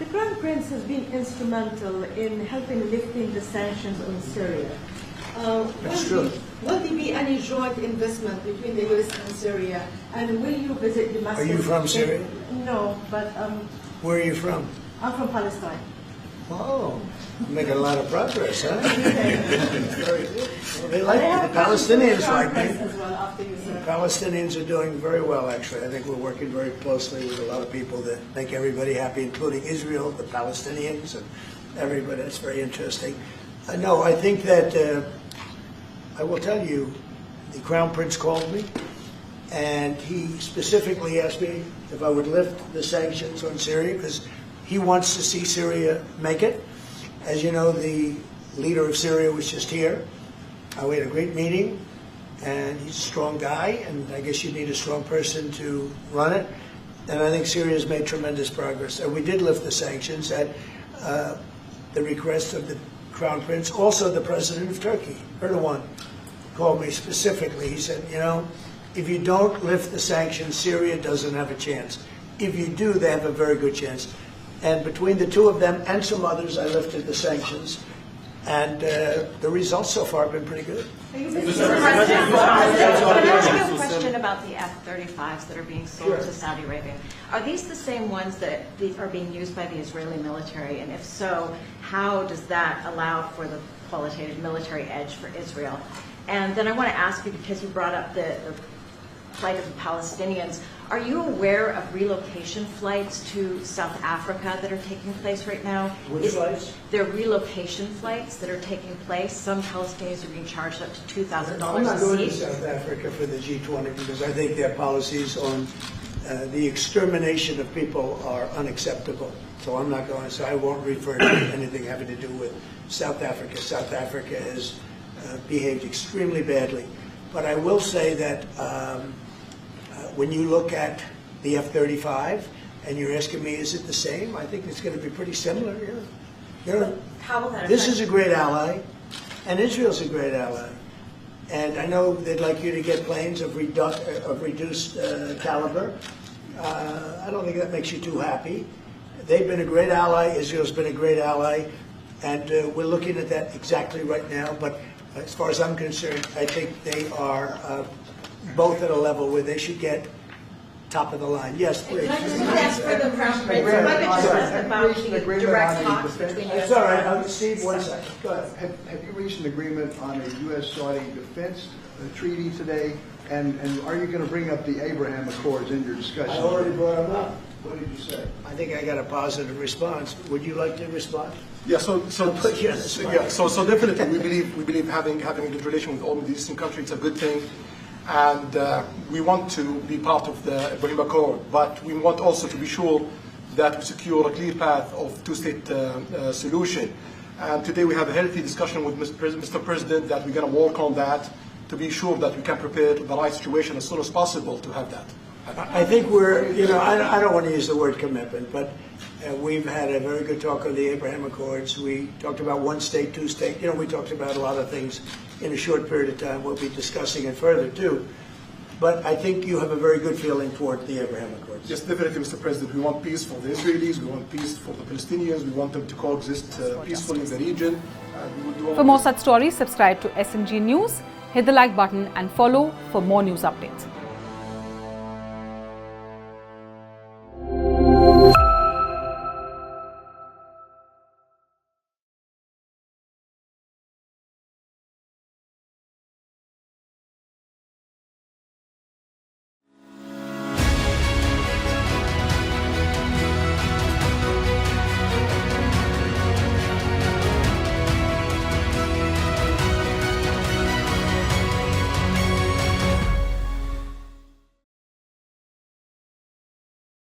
The Crown Prince has been instrumental in helping lifting the sanctions on Syria. That's true. Will there be any joint investment between the U.S. and Syria? And will you visit Damascus? Are you from Syria? No, but Where are you from? I'm from Palestine. Oh, making a lot of progress, huh? Very good. Well, they like me. The Palestinians like me. As well after you, sir. The Palestinians are doing very well, actually. I think we're working very closely with a lot of people that make everybody happy, including Israel, the Palestinians, and everybody. That's very interesting. No, I think that I will tell you, the Crown Prince called me, and he specifically asked me if I would lift the sanctions on Syria, because he wants to see Syria make it. As you know, the leader of Syria was just here. We had a great meeting, and he's a strong guy, and I guess you need a strong person to run it. And I think Syria has made tremendous progress. And we did lift the sanctions at the request of the Crown Prince. Also, the President of Turkey, Erdogan, called me specifically. He said, you know, if you don't lift the sanctions, Syria doesn't have a chance. If you do, they have a very good chance. And between the two of them and some others, I lifted the sanctions. And the results so far have been pretty good. Can I ask you a question about the F-35s that are being sold to Saudi Arabia? Are these the same ones that are being used by the Israeli military? And if so, how does that allow for the qualitative military edge for Israel? And then I want to ask you, because you brought up the plight of the Palestinians, are you aware of relocation flights to South Africa that are taking place right now? Which flights? There are relocation flights that are taking place. Some Palestinians are being charged up to $2,000 I'm not a going to seat. South Africa for the G20 because I think their policies on the extermination of people are unacceptable. So I'm not going, so I won't refer to anything having to do with South Africa. South Africa has behaved extremely badly. But I will say that when you look at the F-35 and you're asking me, is it the same? I think it's going to be pretty similar. Yeah. You know, How will that this affect- is a great ally, and Israel's a great ally. And I know they'd like you to get planes of reduced caliber. I don't think that makes you too happy. They've been a great ally. Israel's been a great ally. And we're looking at that exactly right now. But as far as I'm concerned, I think they are both at a level where they should get top of the line. Yes, please. Can I just ask for the Crown Prince? If I could just ask about the direct talks between U.S. It's all right. Steve, one second. Go ahead. Have you reached an agreement on a U.S.-Saudi defense treaty today? And are you going to bring up the Abraham Accords in your discussion? I already brought them up. What did you say? I think I got a positive response. Would you like to respond? Yeah, so put you on the spot. so definitely we believe having a good relation with all Middle Eastern countries, it's a good thing, and we want to be part of the Ibrahim Accord, but we want also to be sure that we secure a clear path of two-state solution. And today we have a healthy discussion with Mr. President that we're going to work on that to be sure that we can prepare the right situation as soon as possible to have that. I think we're, you know, I don't want to use the word commitment, but we've had a very good talk on the Abraham Accords. We talked about one state, two state. You know, we talked about a lot of things in a short period of time. We'll be discussing it further, too. But I think you have a very good feeling toward the Abraham Accords. Yes, definitely, Mr. President. We want peace for the Israelis. We want peace for the Palestinians. We want them to coexist peacefully in the region. We will do all For more such stories, subscribe to SNG News, hit the like button and follow for more news updates.